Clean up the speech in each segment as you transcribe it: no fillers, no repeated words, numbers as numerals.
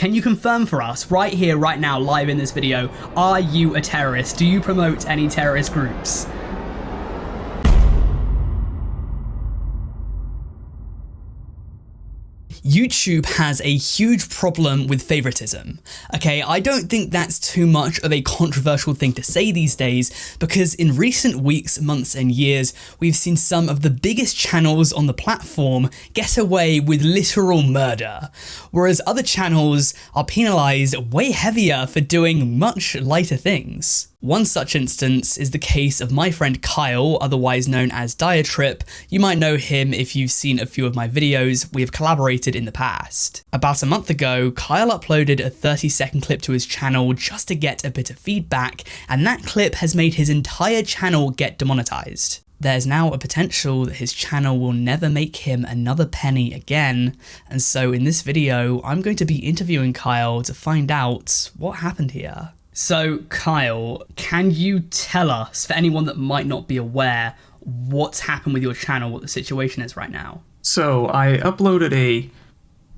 can you confirm for us, right here, right now, live in this video, are you a terrorist? Do you promote any terrorist groups? YouTube has a huge problem with favoritism. Okay, I don't think that's too much of a controversial thing to say these days, because in recent weeks, months and years, we've seen some of the biggest channels on the platform get away with literal murder, whereas other channels are penalized way heavier for doing much lighter things. One such instance is the case of my friend Kyle, otherwise known as Diatrip. You might know him if you've seen a few of my videos. We have collaborated in the past. About a month ago, Kyle uploaded a 30-second clip to his channel just to get a bit of feedback, and that clip has made his entire channel get demonetized. There's now a potential that his channel will never make him another penny again, and so in this video, I'm going to be interviewing Kyle to find out what happened here. So, Kyle, can you tell us, for anyone that might not be aware, what's happened with your channel, what the situation is right now? So, I uploaded a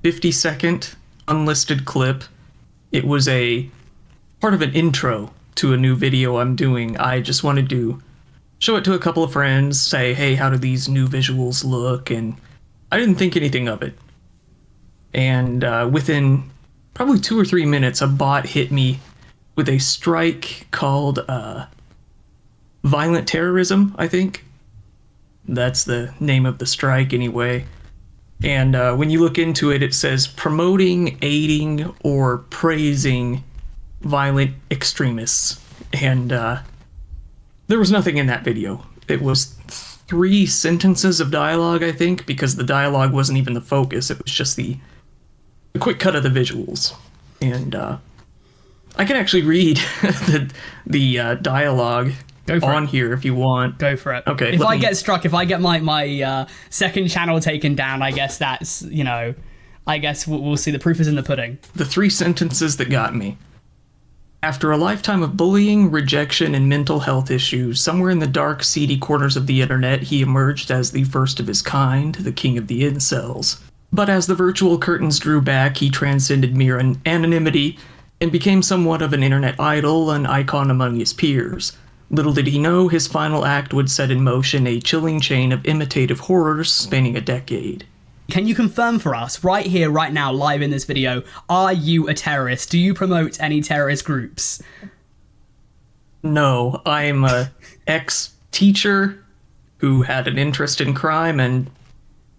50-second unlisted clip. It was a part of an intro to a new video I'm doing. I just wanted to show it to a couple of friends, say, hey, how do these new visuals look? And I didn't think anything of it. And within probably 2 or 3 minutes, a bot hit me with a strike called violent terrorism, I think. That's the name of the strike anyway. And when you look into it, it says promoting, aiding, or praising violent extremists. And there was nothing in that video. It was 3 sentences of dialogue, I think, because the dialogue wasn't even the focus. It was just the quick cut of the visuals. And I can actually read the dialogue on here if you want. Go for it. Okay. If I get struck, if I get my second channel taken down, I guess that's, you know, I guess we'll see. The proof is in the pudding. The 3 sentences that got me. After a lifetime of bullying, rejection, and mental health issues, somewhere in the dark, seedy corners of the internet, he emerged as the first of his kind, the king of the incels. But as the virtual curtains drew back, he transcended mere anonymity and became somewhat of an internet idol, an icon among his peers. Little did he know his final act would set in motion a chilling chain of imitative horrors spanning a decade. Can you confirm for us, right here, right now, live in this video, are you a terrorist? Do you promote any terrorist groups? No, I'm a ex-teacher who had an interest in crime and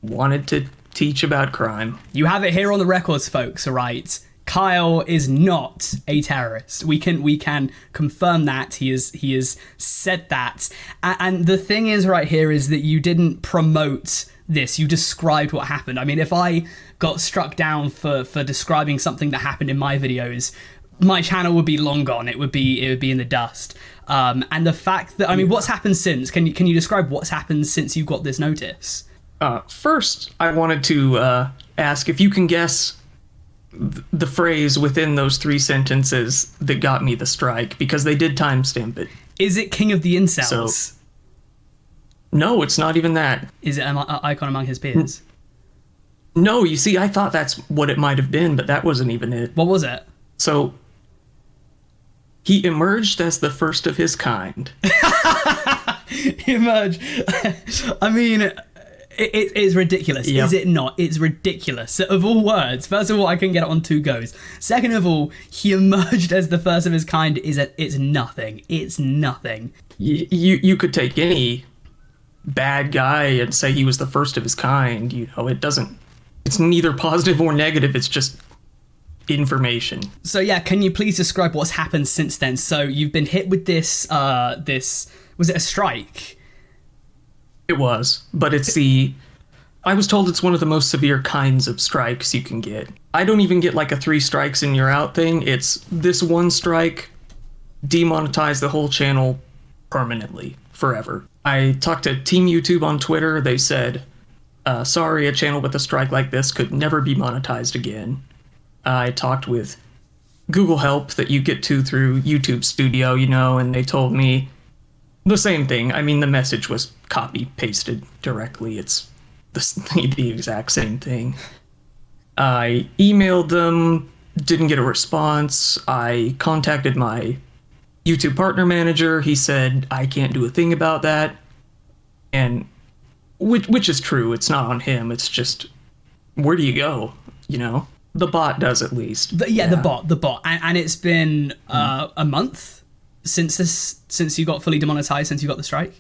wanted to teach about crime. You have it here on the records, folks, all right? Kyle is not a terrorist. We can confirm that. He has said that. And the thing is right here is that you didn't promote this. You described what happened. I mean, if I got struck down for describing something that happened in my videos, my channel would be long gone. It would be in the dust. And the fact that, I mean, what's happened since? Can you describe what's happened since you got this notice? First, I wanted to ask if you can guess the phrase within those 3 sentences that got me the strike, because they did timestamp it. Is it King of the Incels? So, no, it's not even that. Is it an icon among his peers? No, you see, I thought that's what it might have been, but that wasn't even it. What was it? So, he emerged as the first of his kind. He emerged. I mean, it is ridiculous, yep. Is it not? It's ridiculous. So of all words, first of all, I can get it on 2 goes. Second of all, he emerged as the first of his kind. It's nothing. It's nothing. You could take any bad guy and say he was the first of his kind. You know, it's neither positive or negative. It's just information. So yeah, can you please describe what's happened since then? So you've been hit with this, was it a strike? It was, but I was told it's one of the most severe kinds of strikes you can get. I don't even get like a 3 strikes and you're out thing. It's this 1 strike, demonetize the whole channel permanently, forever. I talked to Team YouTube on Twitter. They said, sorry, a channel with a strike like this could never be monetized again. I talked with Google Help that you get to through YouTube Studio, you know, and they told me the same thing. I mean, the message was copy-pasted directly. It's the exact same thing. I emailed them, didn't get a response. I contacted my YouTube partner manager. He said I can't do a thing about that, and which is true. It's not on him. It's just, where do you go? You know, the bot does at least. The bot, and it's been a month since you got fully demonetized, since you got the strike.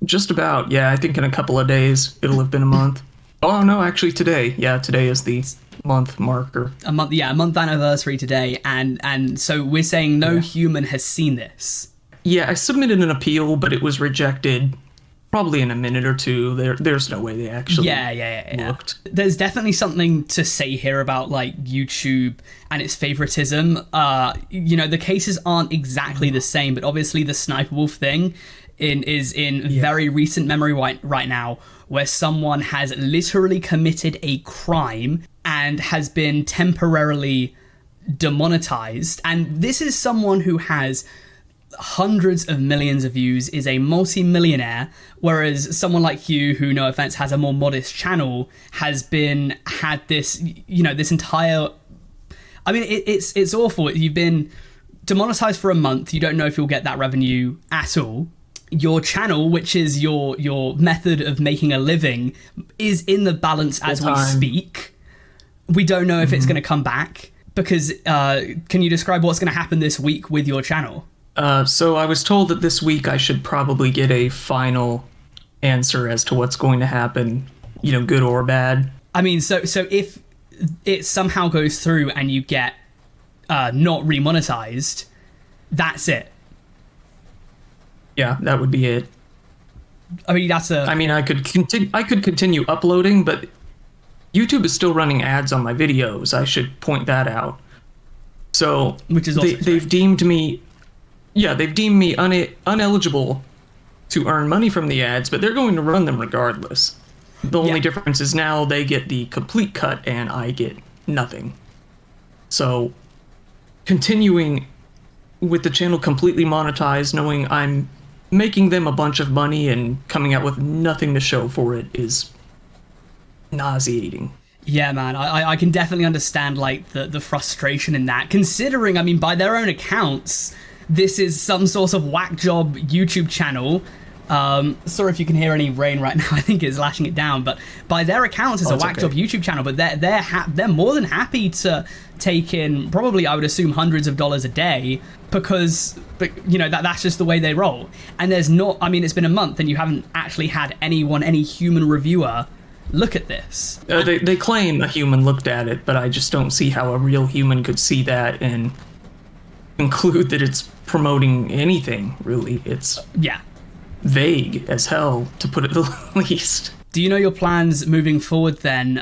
Just about. Yeah, I think in a couple of days it'll have been a month. Oh no, actually today. Yeah, today is the month marker. A month anniversary today, and so we're saying no human has seen this. Yeah, I submitted an appeal, but it was rejected probably in a minute or two. There's no way they actually looked. There's definitely something to say here about like YouTube and its favoritism. You know, the cases aren't exactly the same, but obviously the Sniper Wolf thing is in very recent memory right now, where someone has literally committed a crime and has been temporarily demonetized. And this is someone who has hundreds of millions of views, is a multi-millionaire, whereas someone like you, who, no offense, has a more modest channel, has had this, you know, this entire, I mean, it's awful. You've been demonetized for a month. You don't know if you'll get that revenue at all. Your channel, which is your method of making a living, is in the balance as we speak. We don't know if it's going to come back, because can you describe what's going to happen this week with your channel? So I was told that this week I should probably get a final answer as to what's going to happen, you know, good or bad. I mean, so if it somehow goes through and you get not remonetized, that's it. Yeah, that would be it. I mean, I could continue uploading, but YouTube is still running ads on my videos. I should point that out. So which is also they've deemed me ineligible to earn money from the ads, but they're going to run them regardless. The only difference is now they get the complete cut and I get nothing. So continuing with the channel completely monetized, knowing I'm making them a bunch of money and coming out with nothing to show for it, is nauseating. Yeah, man, I can definitely understand like the frustration in that, considering, I mean, by their own accounts, this is some sort of whack job YouTube channel. Sorry if you can hear any rain right now. I think it's lashing it down, but by their accounts, it's a whack job YouTube channel. But they're more than happy to take in, probably I would assume, hundreds of dollars a day, because you know that's just the way they roll. And there's not, I mean, it's been a month and you haven't actually had any human reviewer look at this. They claim a human looked at it, but I just don't see how a real human could see that and conclude that it's promoting anything, really. It's vague as hell, to put it the least. Do you know your plans moving forward then,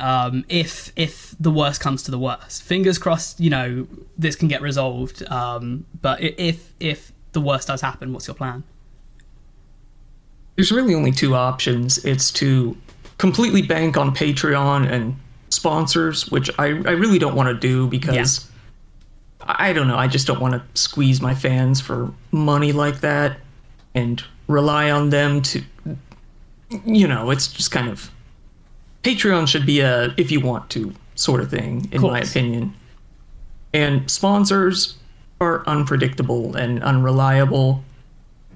if the worst comes to the worst? Fingers crossed, you know, this can get resolved, but if the worst does happen, what's your plan? There's really only two options. It's to completely bank on Patreon and sponsors, which I really don't want to do, because I don't know, I just don't want to squeeze my fans for money like that and rely on them to, you know, it's just kind of, Patreon should be a if you want to sort of thing, in my opinion. And sponsors are unpredictable and unreliable.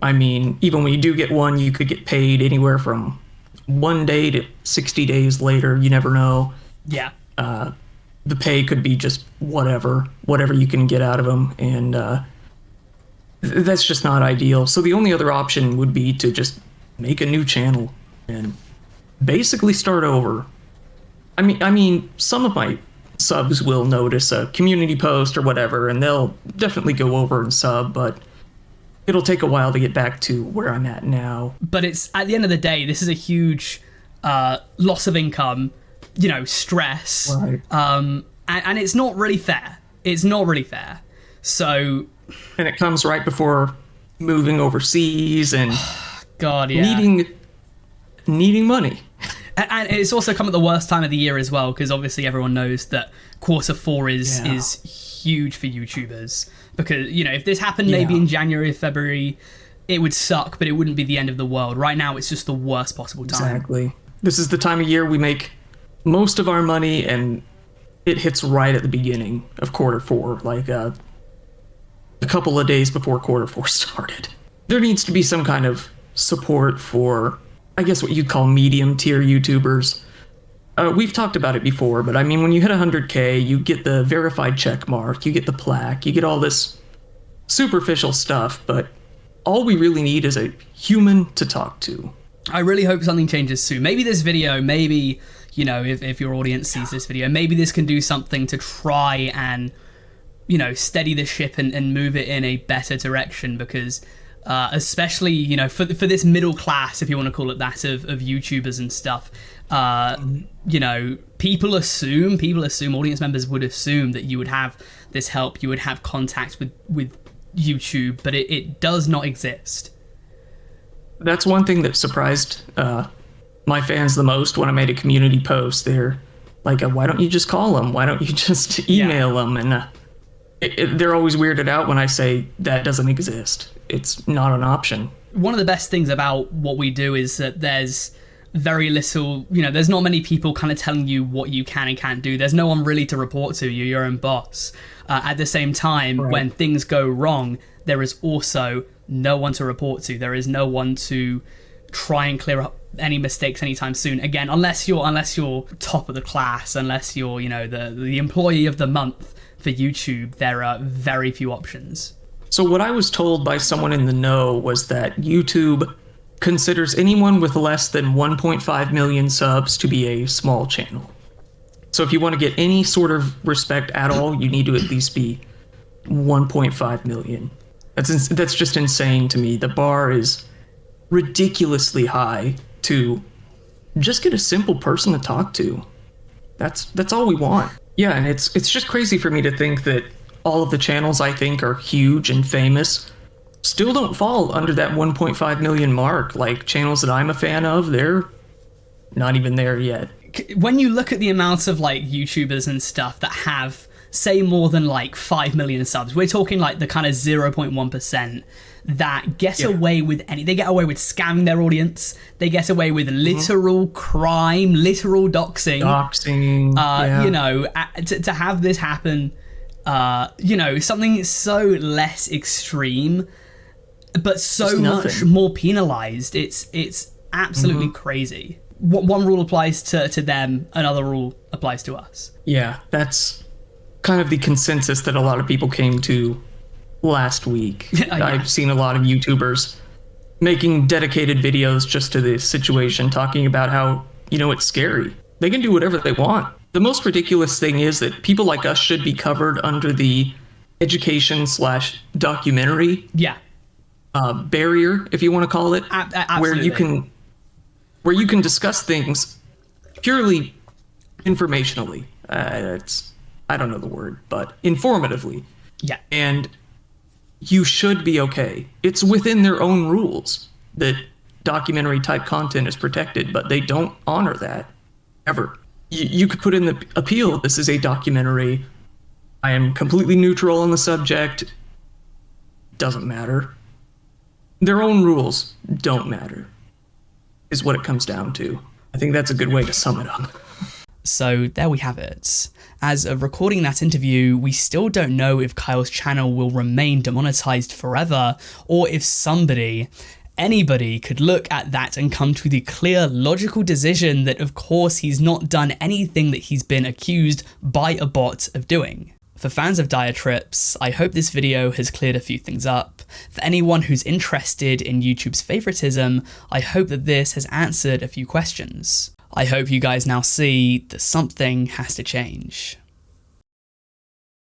I mean, even when you do get one, you could get paid anywhere from 1 day to 60 days later. You never know. Yeah. The pay could be just whatever you can get out of them, and that's just not ideal. So the only other option would be to just make a new channel and basically start over. I mean, some of my subs will notice a community post or whatever, and they'll definitely go over and sub, but it'll take a while to get back to where I'm at now. But it's, at the end of the day, this is a huge loss of income, you know, stress, right. And it's not really fair. It's not really fair. So, and it comes right before moving overseas and God, yeah, needing money. And it's also come at the worst time of the year as well, because obviously everyone knows that Q4 is huge for YouTubers. Because, you know, if this happened maybe in January or February, it would suck, but it wouldn't be the end of the world. Right now, it's just the worst possible time. Exactly. This is the time of year we make most of our money, and it hits right at the beginning of Q4, like a couple of days before Q4 started. There needs to be some kind of support for, I guess, what you'd call medium tier YouTubers. We've talked about it before, but I mean, when you hit 100K, you get the verified check mark, you get the plaque, you get all this superficial stuff, but all we really need is a human to talk to. I really hope something changes soon. Maybe this video, maybe, you know, if your audience sees this video, maybe this can do something to try and, you know, steady the ship and move it in a better direction, because especially, you know, for this middle class, if you want to call it that, of YouTubers and stuff, you know, people assume, audience members would assume that you would have this help, you would have contact with YouTube, but it does not exist. That's one thing that surprised my fans the most when I made a community post. They're like, why don't you just call them? Why don't you just email them? And they're always weirded out when I say that doesn't exist. It's not an option. One of the best things about what we do is that there's very little, you know, there's not many people kind of telling you what you can and can't do. There's no one really to report to. You're your own boss. At the same time, when things go wrong, there is also no one to report to. There is no one to try and clear up any mistakes anytime soon. Again, unless you're top of the class, unless you're, you know, the employee of the month for YouTube, there are very few options. So what I was told by someone in the know was that YouTube considers anyone with less than 1.5 million subs to be a small channel. So if you want to get any sort of respect at all, you need to at least be 1.5 million. That's just insane to me. The bar is ridiculously high to just get a simple person to talk to. That's all we want. Yeah, and it's just crazy for me to think that all of the channels I think are huge and famous still don't fall under that 1.5 million mark. Like channels that I'm a fan of, they're not even there yet. When you look at the amount of like YouTubers and stuff that have, say, more than like 5 million subs, we're talking like the kind of 0.1% that get away with they get away with scamming their audience. They get away with literal crime, literal doxing. You know, to have this happen, you know, something so less extreme, but so much more penalized. It's absolutely crazy. One rule applies to them, another rule applies to us. Yeah, that's kind of the consensus that a lot of people came to last week. I've seen a lot of YouTubers making dedicated videos just to this situation, talking about how, you know, it's scary. They can do whatever they want. The most ridiculous thing is that people like us should be covered under the education/documentary barrier, if you want to call it, absolutely. where you can discuss things purely informationally. I don't know the word, but informatively. Yeah. And you should be okay. It's within their own rules that documentary type content is protected, but they don't honor that ever. You could put in the appeal, this is a documentary. I am completely neutral on the subject. Doesn't matter. Their own rules don't matter, is what it comes down to. I think that's a good way to sum it up. So there we have it. As of recording that interview, we still don't know if Kyle's channel will remain demonetized forever, or if anybody could look at that and come to the clear, logical decision that of course he's not done anything that he's been accused by a bot of doing. For fans of Dire Trips, I hope this video has cleared a few things up. For anyone who's interested in YouTube's favoritism, I hope that this has answered a few questions. I hope you guys now see that something has to change.